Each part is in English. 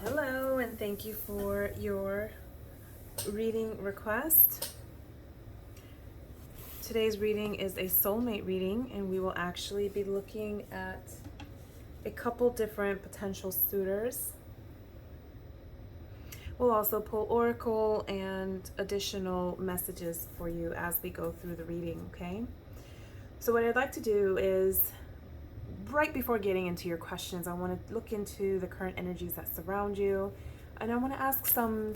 Hello, and thank you for your reading request. Today's reading is a soulmate reading, and we will actually be looking at a couple different potential suitors. We'll also pull oracle and additional messages for you as we go through the reading, okay? So what I'd like to do is, right before getting into your questions, I want to look into the current energies that surround you, and I want to ask some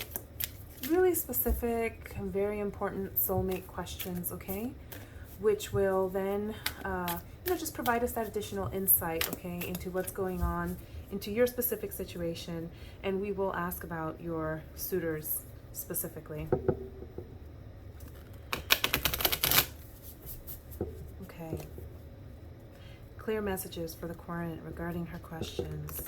really specific and very important soulmate questions, okay? Which will then, just provide us that additional insight, okay, into what's going on, into your specific situation, and we will ask about your suitors specifically. Okay. Clear messages for the client regarding her questions.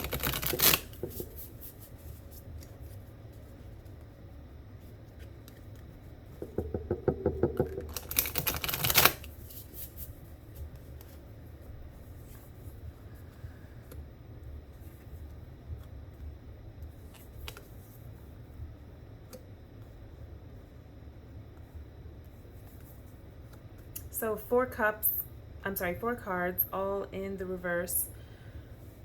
So four cards, all in the reverse.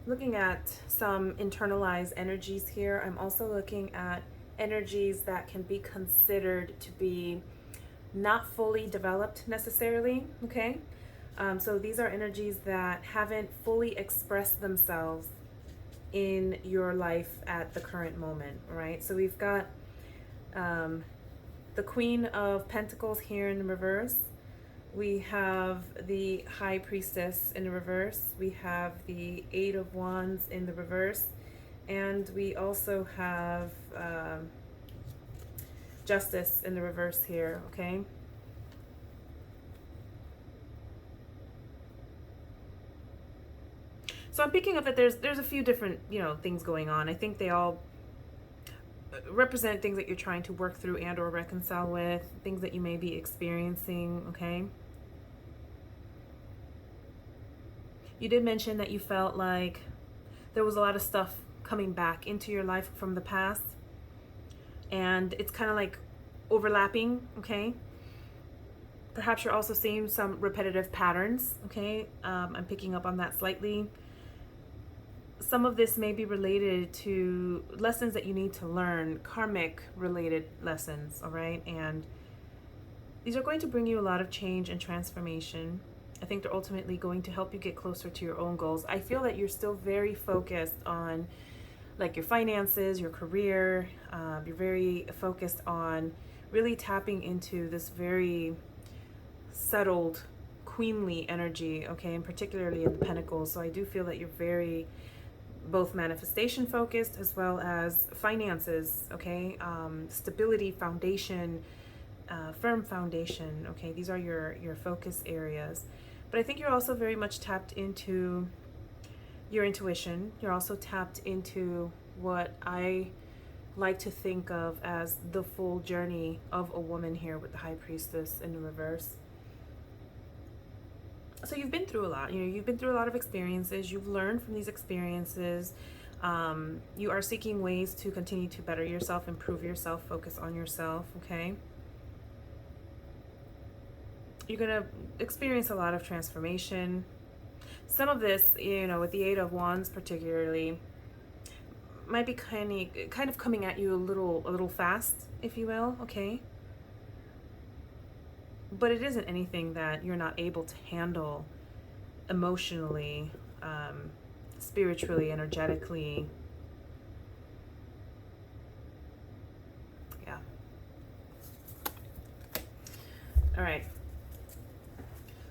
Looking at some internalized energies here. I'm also looking at energies that can be considered to be not fully developed necessarily, okay? So these are energies that haven't fully expressed themselves in your life at the current moment, right? So we've got the Queen of Pentacles here in the reverse. We have the High Priestess in the reverse. We have the Eight of Wands in the reverse. And we also have Justice in the reverse here, okay? So I'm picking up that there's a few different, things going on. I think they all represent things that you're trying to work through and or reconcile with, things that you may be experiencing, okay? You did mention that you felt like there was a lot of stuff coming back into your life from the past, and it's kind of like overlapping, okay? Perhaps you're also seeing some repetitive patterns, okay? I'm picking up on that slightly. Some of this may be related to lessons that you need to learn, karmic related lessons, all right? And these are going to bring you a lot of change and transformation. I think they're ultimately going to help you get closer to your own goals. I feel that you're still very focused on like your finances, your career. You're very focused on really tapping into this very settled, queenly energy, okay, and particularly in the Pentacles. So I do feel that you're very both manifestation focused as well as finances, okay, stability, foundation, firm foundation, okay. These are your focus areas. But I think you're also very much tapped into your intuition. You're also tapped into what I like to think of as the full journey of a woman here with the High Priestess in the reverse. So you've been through a lot. You've been through a lot of experiences. You've learned from these experiences. You are seeking ways to continue to better yourself, improve yourself, focus on yourself, okay? You're going to experience a lot of transformation. Some of this, with the Eight of Wands particularly, might be kind of coming at you a little fast, if you will, okay? But it isn't anything that you're not able to handle emotionally, spiritually, energetically. Yeah. All right.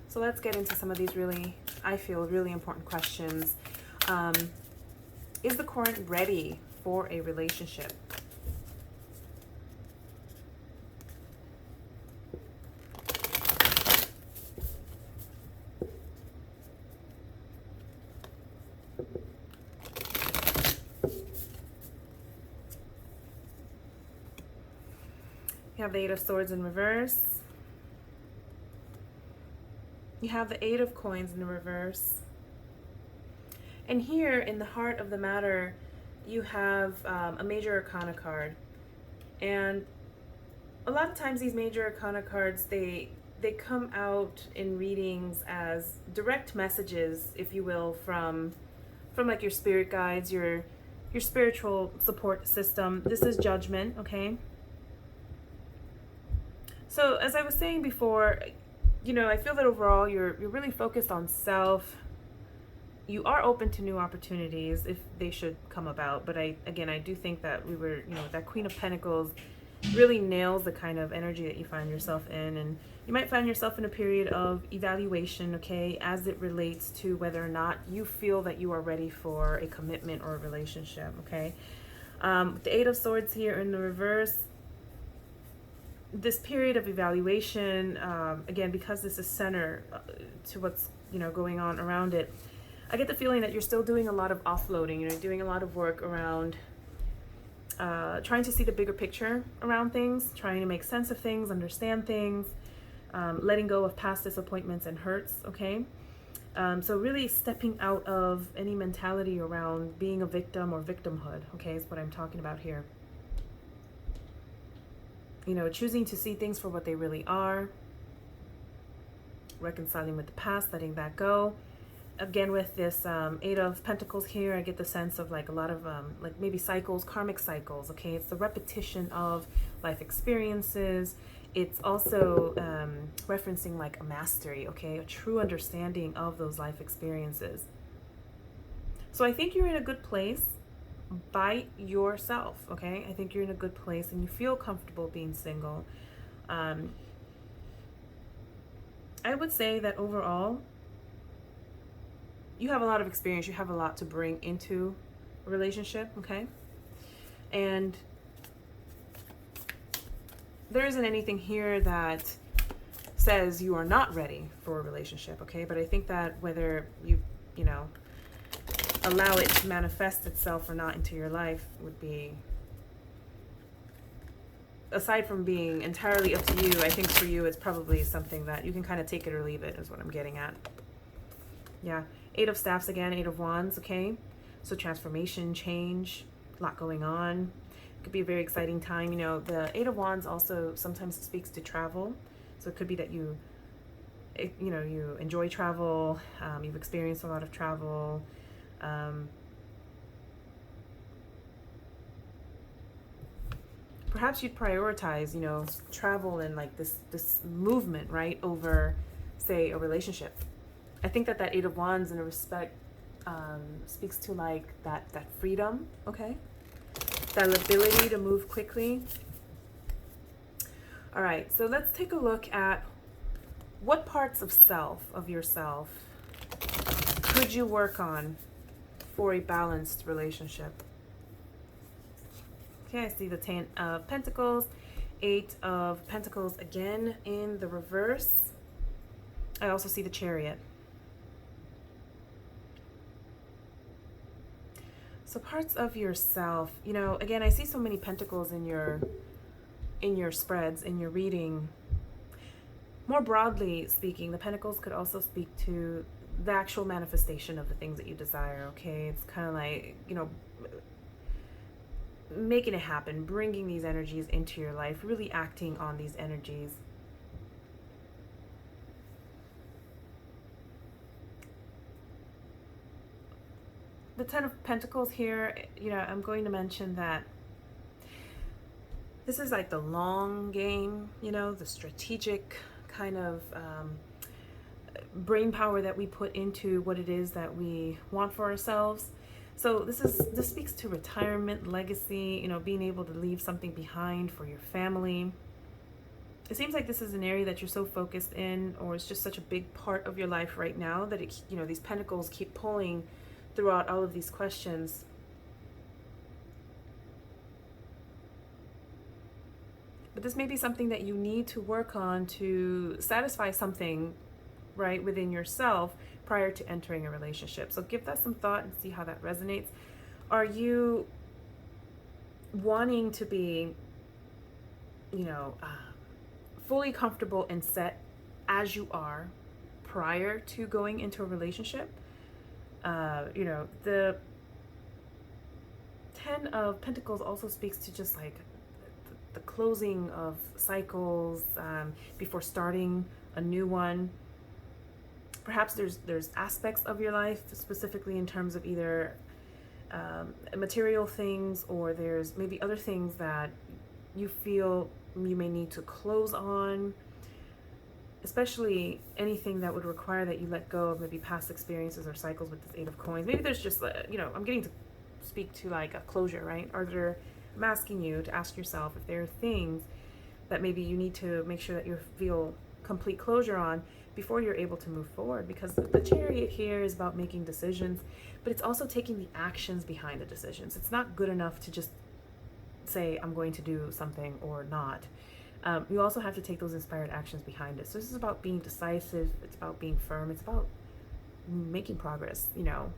So let's get into some of these I feel really important questions. Is the current ready for a relationship? You have the Eight of Swords in reverse. You have the Eight of Coins in the reverse. And here, in the heart of the matter, you have a major arcana card. And a lot of times these major arcana cards, they come out in readings as direct messages, if you will, from like your spirit guides, your spiritual support system. This is Judgment, okay? So as I was saying before, I feel that overall you're really focused on self. You are open to new opportunities if they should come about, but I do think that that Queen of Pentacles really nails the kind of energy that you find yourself in, and you might find yourself in a period of evaluation, okay, as it relates to whether or not you feel that you are ready for a commitment or a relationship, okay? The Eight of Swords here in the reverse, this period of evaluation, again, because this is center to what's going on around it, I get the feeling that you're still doing a lot of offloading, doing a lot of work around trying to see the bigger picture around things, trying to make sense of things, understand things, letting go of past disappointments and hurts, okay? So really stepping out of any mentality around being a victim or victimhood, okay, is what I'm talking about here. Choosing to see things for what they really are, reconciling with the past, letting that go. Again, with this Eight of Pentacles here, I get the sense of like a lot of like maybe cycles, karmic cycles, okay? It's the repetition of life experiences. It's also referencing like a mastery, okay? A true understanding of those life experiences. So I think you're in a good place by yourself, okay? I think you're in a good place and you feel comfortable being single. I would say that overall, you have a lot of experience. You have a lot to bring into a relationship, okay? And there isn't anything here that says you are not ready for a relationship, okay? But I think that whether you allow it to manifest itself or not into your life would be, aside from being entirely up to you, I think for you it's probably something that you can kind of take it or leave it, is what I'm getting at. Yeah. Eight of Staffs again, Eight of Wands, okay? So transformation, change, a lot going on. It could be a very exciting time. The Eight of Wands also sometimes speaks to travel. So it could be that you enjoy travel, you've experienced a lot of travel. Perhaps you'd prioritize, travel and like this movement, right, over, say, a relationship. I think that Eight of Wands in a respect speaks to like that freedom, okay? That ability to move quickly. All right, so let's take a look at what parts of yourself could you work on for a balanced relationship. Okay, I see the Ten of Pentacles, Eight of Pentacles again in the reverse. I also see the Chariot. So parts of yourself, again, I see so many pentacles in your spreads, in your reading. More broadly speaking, the pentacles could also speak to the actual manifestation of the things that you desire, okay? It's kind of like, making it happen, bringing these energies into your life, really acting on these energies. The Ten of Pentacles here, I'm going to mention that this is like the long game, the strategic kind of brain power that we put into what it is that we want for ourselves. So this speaks to retirement, legacy, being able to leave something behind for your family. It seems like this is an area that you're so focused in, or it's just such a big part of your life right now that it, these pentacles keep pulling throughout all of these questions. But this may be something that you need to work on to satisfy something, right, within yourself prior to entering a relationship. So give that some thought and see how that resonates. Are you wanting to be, fully comfortable and set as you are prior to going into a relationship? The Ten of Pentacles also speaks to just like the closing of cycles, before starting a new one. Perhaps there's aspects of your life, specifically in terms of either material things, or there's maybe other things that you feel you may need to close on, especially anything that would require that you let go of maybe past experiences or cycles with this Eight of Coins. Maybe there's just, I'm getting to speak to like a closure, right? I'm asking you to ask yourself if there are things that maybe you need to make sure that you feel complete closure on before you're able to move forward, because the Chariot here is about making decisions, but it's also taking the actions behind the decisions. It's not good enough to just say I'm going to do something or not. You also have to take those inspired actions behind it. So this is about being decisive. It's about being firm. It's about making progress,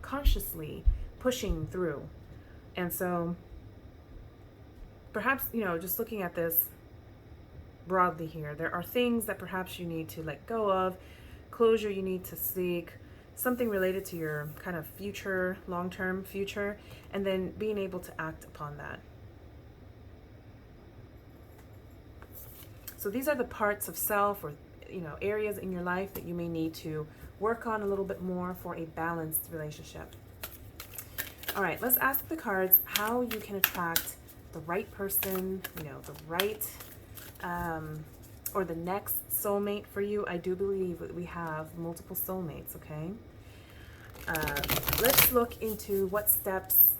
consciously pushing through. And so perhaps, just looking at this broadly here, there are things that perhaps you need to let go of, closure you need to seek, something related to your kind of future, long-term future, and then being able to act upon that. So these are the parts of self, or areas in your life that you may need to work on a little bit more for a balanced relationship. All right, let's ask the cards how you can attract the right person, the right or the next soulmate for you. I do believe that we have multiple soulmates, okay? Let's look into what steps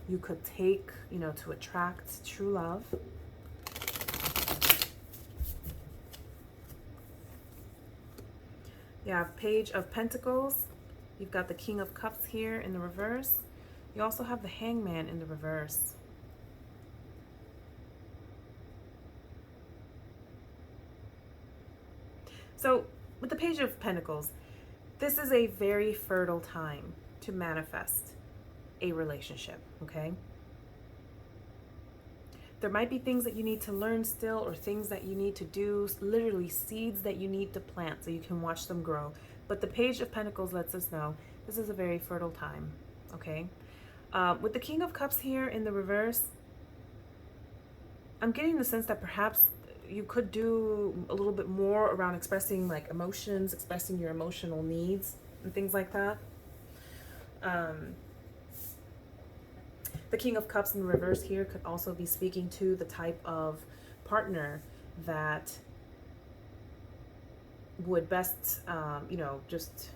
you could take, to attract true love. You have Page of Pentacles. You've got the King of Cups here in the reverse. You also have the Hangman in the reverse. So with the Page of Pentacles, this is a very fertile time to manifest a relationship, okay? There might be things that you need to learn still, or things that you need to do, literally seeds that you need to plant so you can watch them grow. But the Page of Pentacles lets us know this is a very fertile time, okay? With the King of Cups here in the reverse, I'm getting the sense that perhaps you could do a little bit more around expressing like emotions, expressing your emotional needs and things like that. The King of Cups in the reverse here could also be speaking to the type of partner that would best, just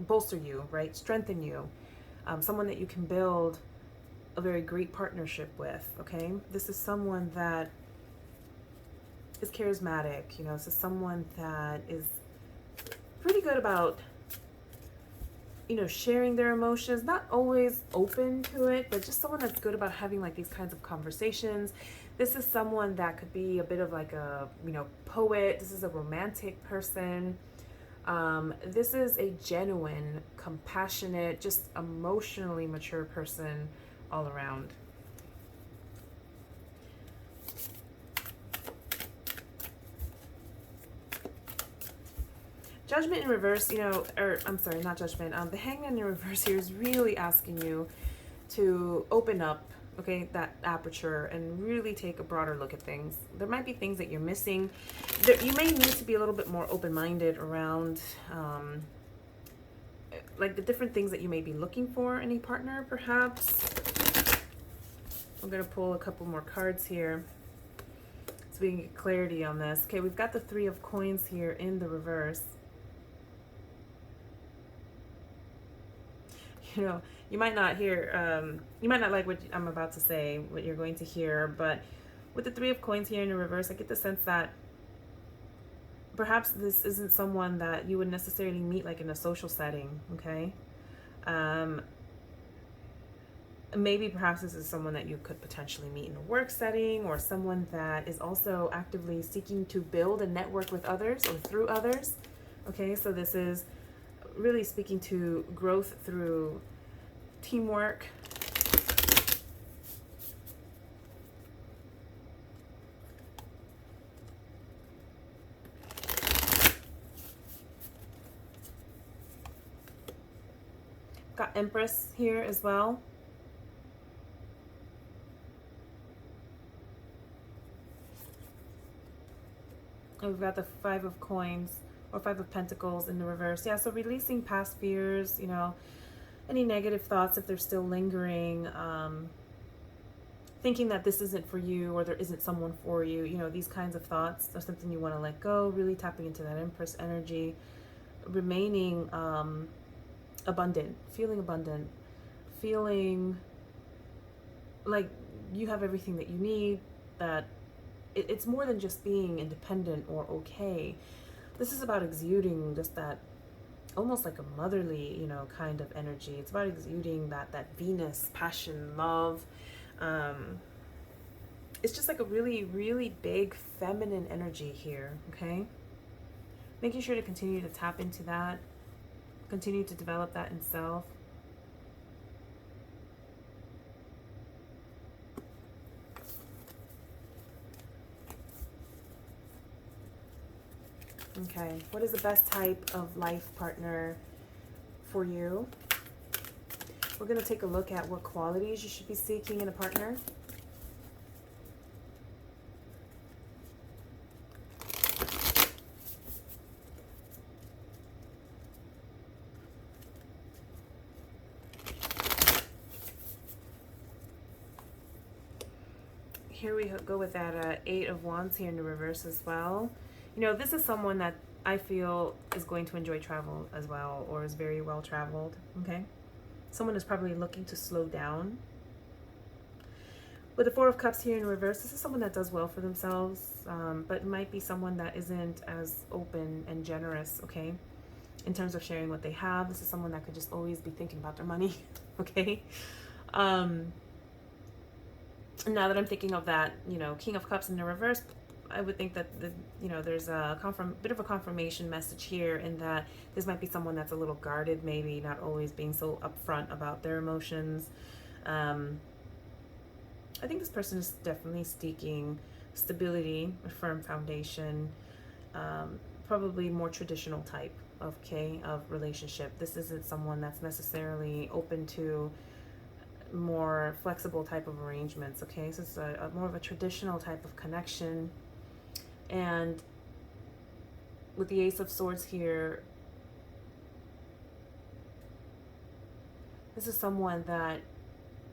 bolster you, right? Strengthen you. Someone that you can build a very great partnership with, okay? This is someone that is charismatic, this is someone that is pretty good about, sharing their emotions, not always open to it, but just someone that's good about having like these kinds of conversations. This is someone that could be a bit of like a, poet. This is a romantic person. This is a genuine, compassionate, just emotionally mature person all around. Judgment in reverse, I'm sorry, not Judgment. The Hangman in reverse here is really asking you to open up, okay, that aperture and really take a broader look at things. There might be things that you're missing. You may need to be a little bit more open-minded around like the different things that you may be looking for in a partner, perhaps. I'm going to pull a couple more cards here so we can get clarity on this. Okay, we've got the Three of Coins here in the reverse. You might not hear, you might not like what I'm about to say, what you're going to hear, but with the Three of Coins here in the reverse, I get the sense that perhaps this isn't someone that you would necessarily meet like in a social setting, okay? Maybe perhaps this is someone that you could potentially meet in a work setting, or someone that is also actively seeking to build a network with others or through others. Okay, so this is really speaking to growth through teamwork. Got Empress here as well. And we've got the Five of Coins or Five of Pentacles in the reverse. Yeah, so releasing past fears, you know, any negative thoughts if they're still lingering, thinking that this isn't for you or there isn't someone for you, you know, these kinds of thoughts are something you want to let go, really tapping into that Empress energy, remaining abundant, feeling like you have everything that you need, that it's more than just being independent or okay. This is about exuding just that almost like a motherly, you know, kind of energy. It's about exuding that Venus, passion, love. It's just like a really, really big feminine energy here, okay? Making sure to continue to tap into that, continue to develop that in self. Okay, what is the best type of life partner for you? We're going to take a look at what qualities you should be seeking in a partner. Here we go with that Eight of Wands here in the reverse as well. You know, this is someone that I feel is going to enjoy travel as well, or is very well traveled, okay? Someone is probably looking to slow down. With the Four of Cups here in reverse, this is someone that does well for themselves, but it might be someone that isn't as open and generous, okay? In terms of sharing what they have. This is someone that could just always be thinking about their money, okay? Now that I'm thinking of that, you know, King of Cups in the reverse, I would think that you know, there's a bit of a confirmation message here in that this might be someone that's a little guarded, maybe not always being so upfront about their emotions. I think this person is definitely seeking stability, a firm foundation, probably more traditional type of relationship. This isn't someone that's necessarily open to more flexible type of arrangements, okay? So it's a more of a traditional type of connection. And with the Ace of Swords here, this is someone that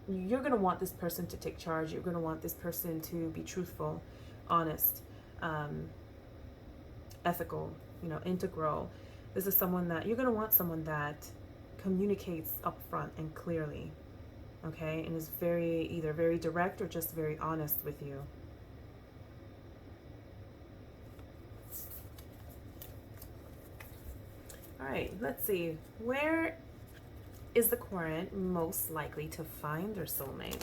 you're going to want this person to take charge. You're going to want this person to be truthful, honest, ethical, you know, integral. This is someone that you're going to want, someone that communicates upfront and clearly, okay? And is either very direct or just very honest with you. All right, let's see. Where is the Querent most likely to find their soulmate?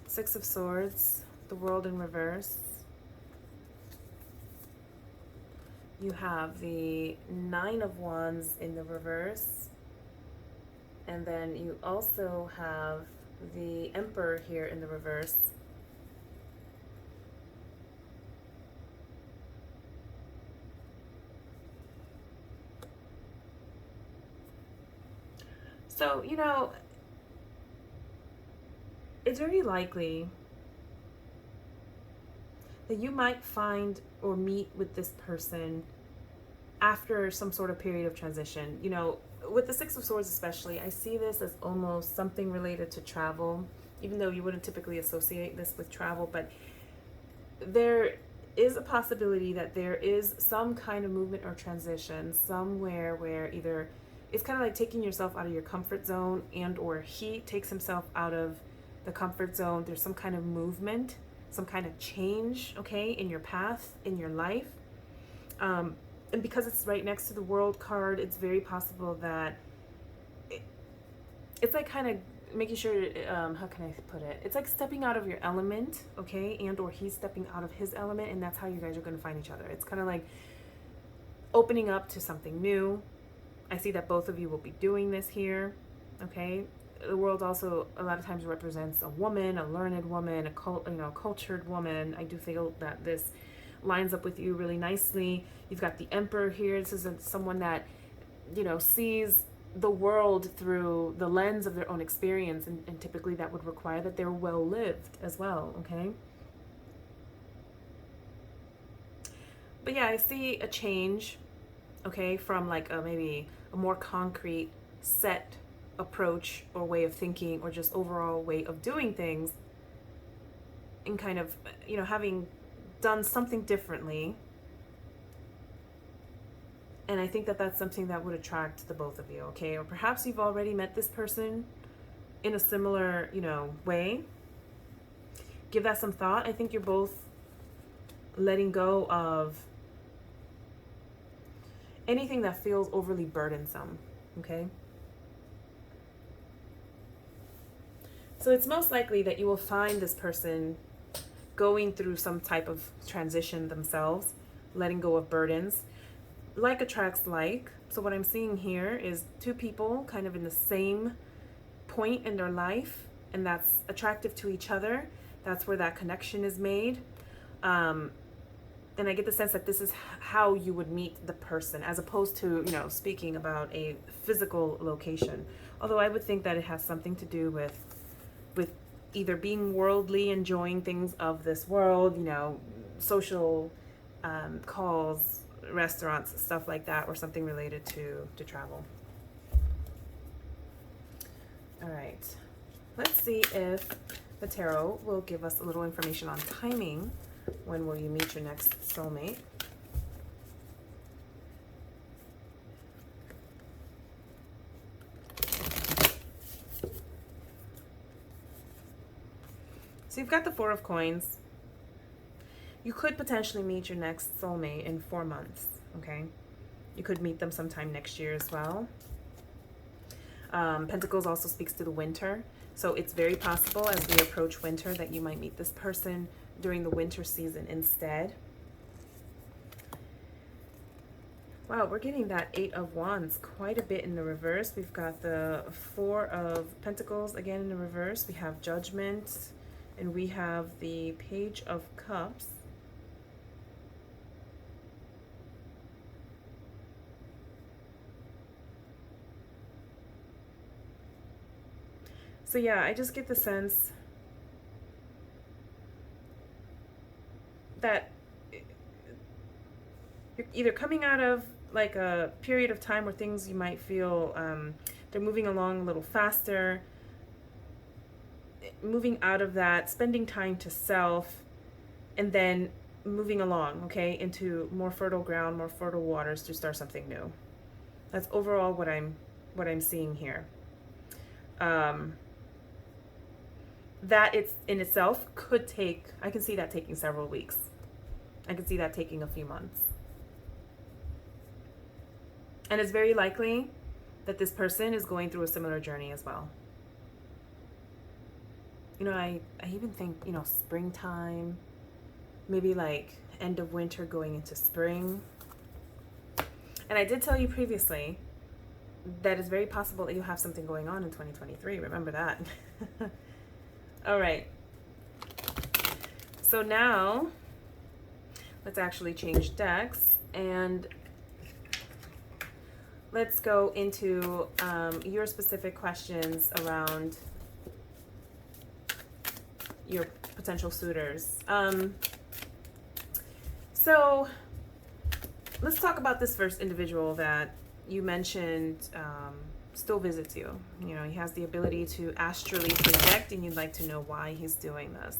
Six of Swords, the World in reverse. You have the Nine of Wands in the reverse. And then you also have the Emperor here in the reverse. So, you know, it's very likely that you might find or meet with this person after some sort of period of transition. You know, with the Six of Swords especially, I see this as almost something related to travel, even though you wouldn't typically associate this with travel, but there is a possibility that there is some kind of movement or transition somewhere where either it's kind of like taking yourself out of your comfort zone, and or he takes himself out of the comfort zone. There's some kind of movement, some kind of change, okay, in your path, in your life. And because it's right next to the World card, it's very possible that it's like kind of making sure, how can I put it? It's like stepping out of your element, okay? And or he's stepping out of his element, and that's how you guys are going to find each other. It's kind of like opening up to something new. I see that both of you will be doing this here, okay? The World also a lot of times represents a woman, a learned woman, a cultured woman. I do feel that this lines up with you really nicely. You've got the Emperor here. This isn't someone that, you know, sees the world through the lens of their own experience, and typically that would require that they're well lived as well, okay? But yeah, I see a change, okay, from like maybe a more concrete set approach or way of thinking, or just overall way of doing things, and kind of, you know, having done something differently. And I think that that's something that would attract the both of you, okay? Or perhaps you've already met this person in a similar, you know, way. Give that some thought. I think you're both letting go of anything that feels overly burdensome, okay? So it's most likely that you will find this person going through some type of transition themselves, letting go of burdens. Like attracts like. So what I'm seeing here is two people kind of in the same point in their life, and that's attractive to each other. That's where that connection is made. And I get the sense that this is how you would meet the person, as opposed to, you know, speaking about a physical location. Although I would think that it has something to do with either being worldly, enjoying things of this world, you know, social calls, restaurants, stuff like that, or something related to travel. All right, let's see if the tarot will give us a little information on timing. When will you meet your next soulmate? So you've got the Four of Coins. You could potentially meet your next soulmate in 4 months, okay? You could meet them sometime next year as well. Pentacles also speaks to the winter. So it's very possible as we approach winter that you might meet this person during the winter season instead. Wow, we're getting that Eight of Wands quite a bit in the reverse. We've got the Four of Pentacles again in the reverse. We have Judgment, and we have the Page of Cups. So yeah, I just get the sense that you're either coming out of like a period of time where things you might feel they're moving along a little faster, moving out of that, spending time to self, and then moving along, okay, into more fertile ground, more fertile waters to start something new. That's overall what I'm seeing here. That it's in itself could take, I can see that taking several weeks. I can see that taking a few months. And it's very likely that this person is going through a similar journey as well. You know, I even think, you know, springtime, maybe like end of winter going into spring. And I did tell you previously that it's very possible that you have something going on in 2023. Remember that. All right. So now let's actually change decks and let's go into your specific questions around your potential suitors. So let's talk about this first individual that you mentioned still visits you. You know, he has the ability to astrally project, and you'd like to know why he's doing this.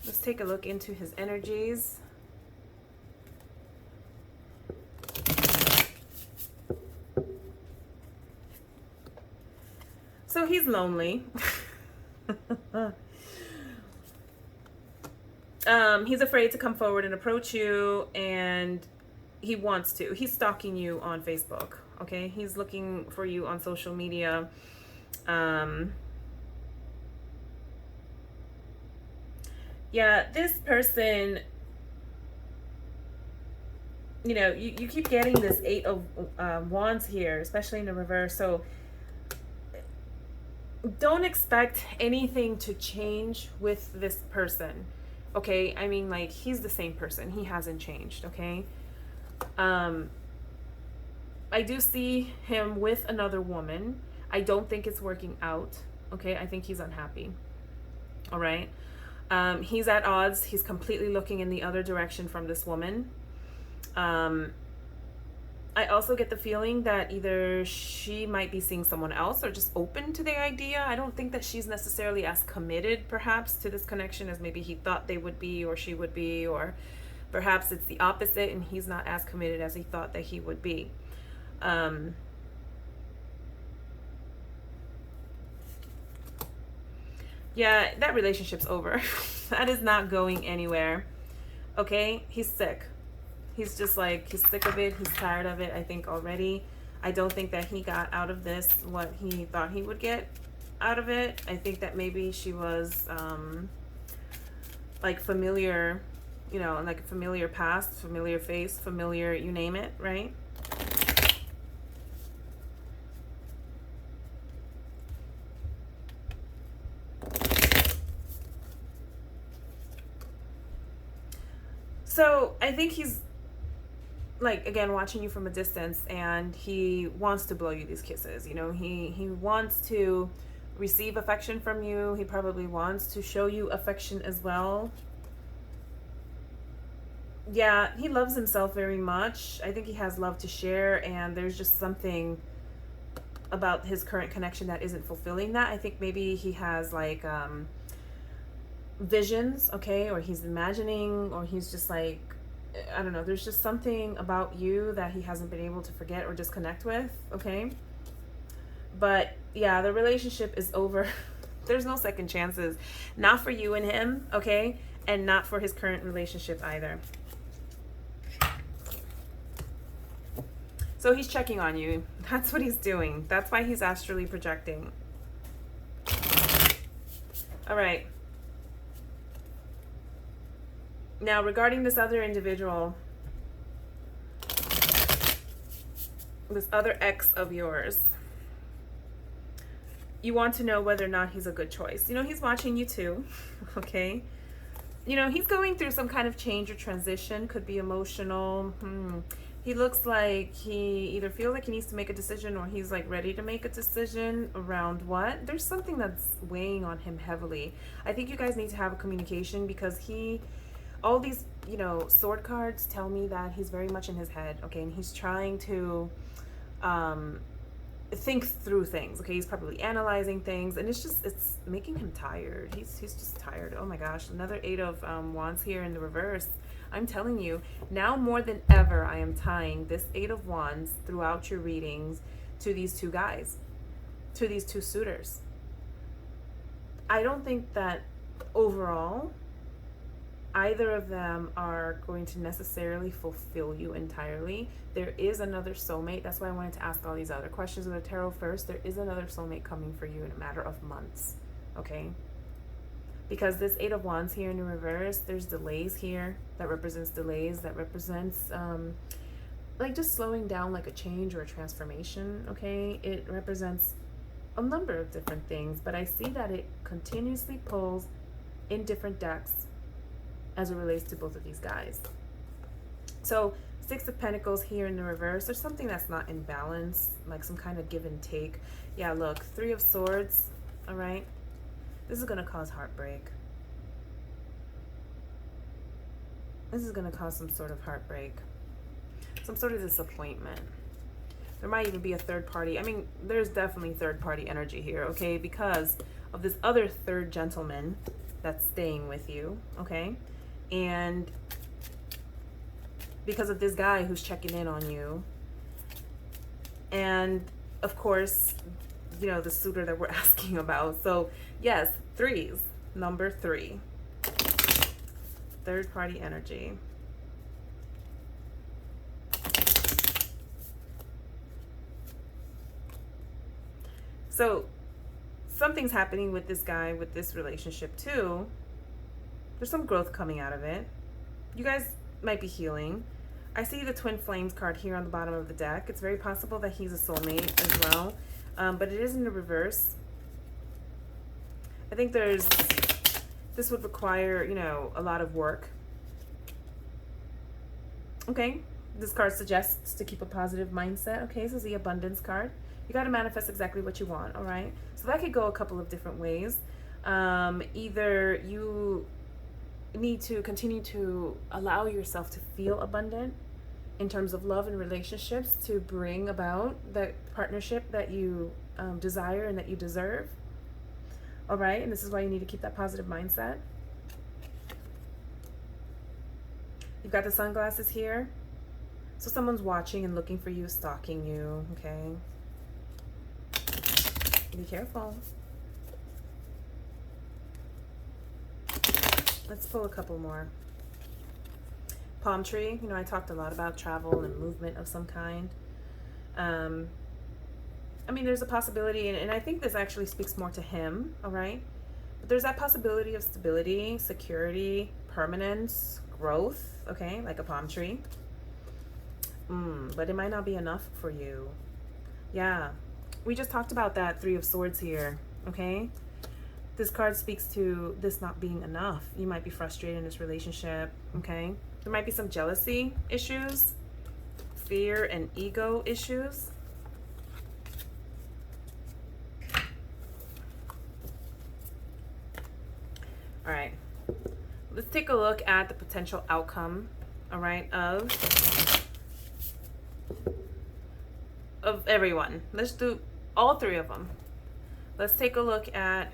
Let's take a look into his energies. So he's lonely. He's afraid to come forward and approach you, and he wants to. He's stalking you on Facebook, okay? He's looking for you on social media. Yeah, this person, you know, you keep getting this Eight of Wands here, especially in the reverse. So don't expect anything to change with this person. Okay? I mean, like, he's the same person. He hasn't changed, okay? Um I do see him with another woman. I don't think it's working out. Okay? I think he's unhappy. All right? He's at odds. He's completely looking in the other direction from this woman. I also get the feeling that either she might be seeing someone else or just open to the idea. I don't think that she's necessarily as committed, perhaps, to this connection as maybe he thought they would be or she would be, or perhaps it's the opposite and he's not as committed as he thought that he would be. Yeah, that relationship's over. That is not going anywhere. Okay? He's sick. He's just like, he's sick of it. He's tired of it, I think, already. I don't think that he got out of this what he thought he would get out of it. I think that maybe she was like familiar, you know, like a familiar past, familiar face, familiar, you name it, right? So I think he's, like, again, watching you from a distance, and he wants to blow you these kisses. You know, he wants to receive affection from you. He probably wants to show you affection as well. Yeah, he loves himself very much. I think he has love to share, and there's just something about his current connection that isn't fulfilling that. I think maybe he has like visions, okay, or he's imagining, or he's just like, I don't know, there's just something about you that he hasn't been able to forget or disconnect with, okay? But yeah, the relationship is over. There's no second chances. Not for you and him, okay? And not for his current relationship either. So he's checking on you. That's what he's doing. That's why he's astrally projecting. All right. Now, regarding this other individual, this other ex of yours, you want to know whether or not he's a good choice. You know, he's watching you too, okay? You know, he's going through some kind of change or transition, could be emotional. He looks like he either feels like he needs to make a decision, or he's like ready to make a decision around what? There's something that's weighing on him heavily. I think you guys need to have a communication, because all these, you know, sword cards tell me that he's very much in his head, okay? And he's trying to think through things, okay? He's probably analyzing things, and it's making him tired. He's just tired. Oh my gosh, another 8 of Wands here in the reverse. I'm telling you, now more than ever, I am tying this 8 of Wands throughout your readings to these two guys, to these two suitors. I don't think that overall either of them are going to necessarily fulfill you entirely. There is another soulmate. That's why I wanted to ask all these other questions of the tarot first. There is another soulmate coming for you in a matter of months, okay? Because this 8 of Wands here in the reverse, there's delays here. That represents delays. That represents like just slowing down, like a change or a transformation, okay? It represents a number of different things, but I see that it continuously pulls in different decks as it relates to both of these guys. So 6 of Pentacles here in the reverse. There's something that's not in balance, like some kind of give and take. Yeah, look, 3 of Swords, all right? This is going to cause heartbreak. This is going to cause some sort of heartbreak, some sort of disappointment. There might even be a third party. I mean, there's definitely third party energy here, okay? Because of this other third gentleman that's staying with you, okay? And because of this guy who's checking in on you. And of course, you know, the suitor that we're asking about. So yes, 3s, number 3. Third party energy. So something's happening with this guy, with this relationship too. There's some growth coming out of it. You guys might be healing. I see the Twin Flames card here on the bottom of the deck. It's very possible that he's a soulmate as well, but it is in the reverse. I think this would require, you know, a lot of work. Okay, this card suggests to keep a positive mindset. Okay, so this is the abundance card. You got to manifest exactly what you want, all right? So that could go a couple of different ways. Either you need to continue to allow yourself to feel abundant in terms of love and relationships to bring about the partnership that you desire and that you deserve. All right, and this is why you need to keep that positive mindset. You've got the sunglasses here. So someone's watching and looking for you, stalking you, okay? Be careful. Let's pull a couple more. Palm tree, you know, I talked a lot about travel and movement of some kind. I mean, there's a possibility, and I think this actually speaks more to him, all right? But there's that possibility of stability, security, permanence, growth, okay, like a palm tree. But it might not be enough for you. Yeah, we just talked about that Three of Swords here, okay? This card speaks to this not being enough. You might be frustrated in this relationship, okay? There might be some jealousy issues, fear and ego issues. All right, let's take a look at the potential outcome, all right, of everyone. Let's do all three of them. Let's take a look at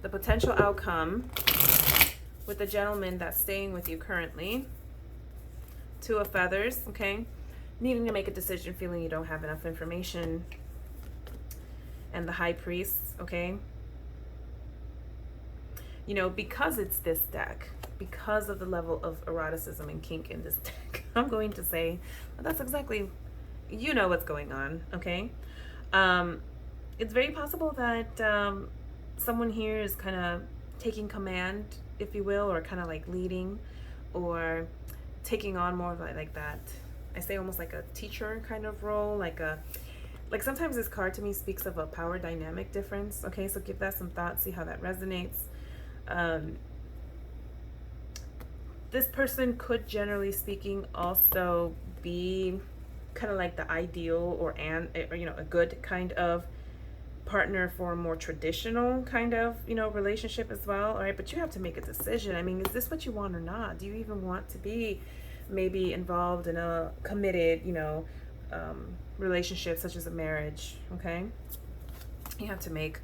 the potential outcome with the gentleman that's staying with you currently. Two of Feathers, okay? Needing to make a decision, feeling you don't have enough information. And the High Priest, okay? You know, because it's this deck, because of the level of eroticism and kink in this deck, I'm going to say that's exactly, you know what's going on, okay? It's very possible that someone here is kind of taking command, if you will, or kind of like leading or taking on more of like that, I say almost like a teacher kind of role, like sometimes this card to me speaks of a power dynamic difference, okay? So give that some thought, see how that resonates. This person could, generally speaking, also be kind of like the ideal or you know, a good kind of partner for a more traditional kind of, you know, relationship as well. All right, but you have to make a decision. I mean, is this what you want or not? Do you even want to be maybe involved in a committed, you know, relationship such as a marriage? Okay, you have to make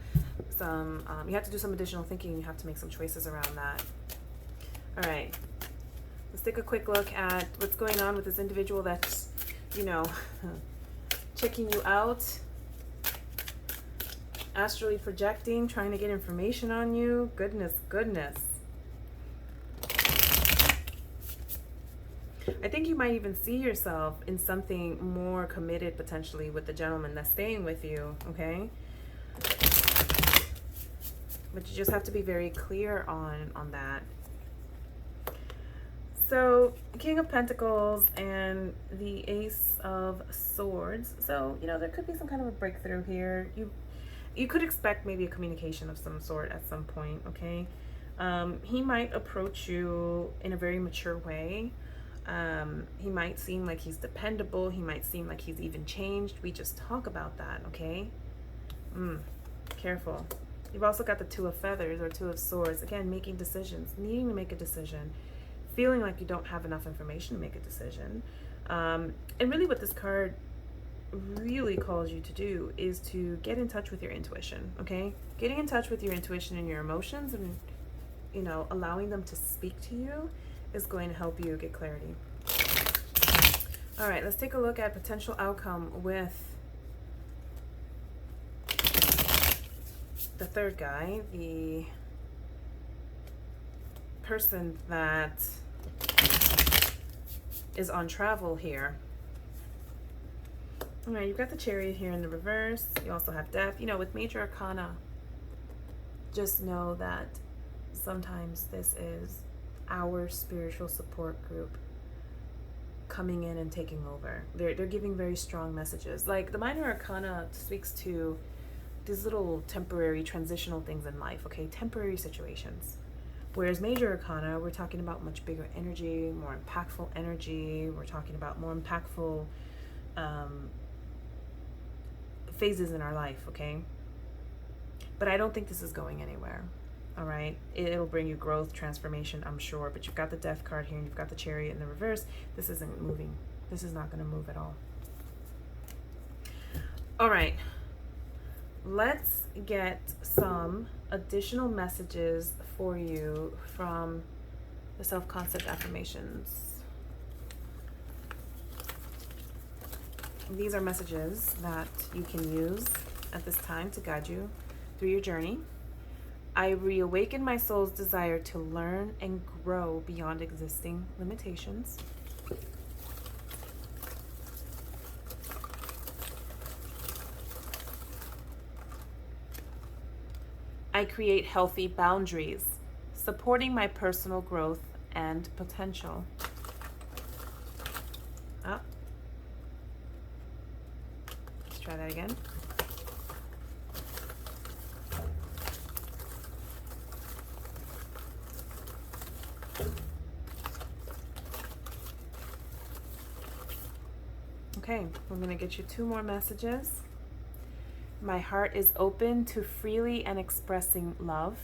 some you have to do some additional thinking. You have to make some choices around that. All right, let's take a quick look at what's going on with this individual that's, you know, checking you out, astrally projecting, trying to get information on you. Goodness. I think you might even see yourself in something more committed potentially with the gentleman that's staying with you, okay? But you just have to be very clear on that. So, King of Pentacles and the Ace of Swords. So, you know, there could be some kind of a breakthrough here. You could expect maybe a communication of some sort at some point, okay? He might approach you in a very mature way. He might seem like he's dependable. He might seem like he's even changed. We just talk about that, okay? Careful. You've also got the Two of Feathers or Two of Swords. Again, making decisions, needing to make a decision, feeling like you don't have enough information to make a decision. And really what this card really calls you to do is to get in touch with your intuition, okay? Getting in touch with your intuition and your emotions and, you know, allowing them to speak to you is going to help you get clarity. All right, let's take a look at potential outcome with the third guy, the person that is on travel here. All right, you've got the Chariot here in the reverse. You also have Death. You know, with major arcana, just know that sometimes this is our spiritual support group coming in and taking over. They're giving very strong messages. Like the minor arcana speaks to these little temporary transitional things in life, okay? Temporary situations. Whereas major arcana, we're talking about much bigger energy, more impactful energy. We're talking about more impactful phases in our life, okay? But I don't think this is going anywhere, all right? It'll bring you growth, transformation, I'm sure. But you've got the Death card here, and you've got the Chariot in the reverse. This isn't moving. This is not going to move at all. All right. Let's get some additional messages for you from the self-concept affirmations. These are messages that you can use at this time to guide you through your journey. I reawaken my soul's desire to learn and grow beyond existing limitations. I create healthy boundaries, supporting my personal growth and potential. Oh. Let's try that again. Okay, we're going to get you 2 more messages. My heart is open to freely and expressing love.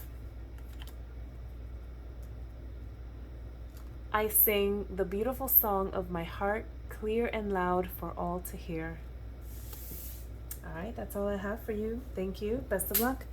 I sing the beautiful song of my heart, clear and loud for all to hear. All right, that's all I have for you. Thank you. Best of luck.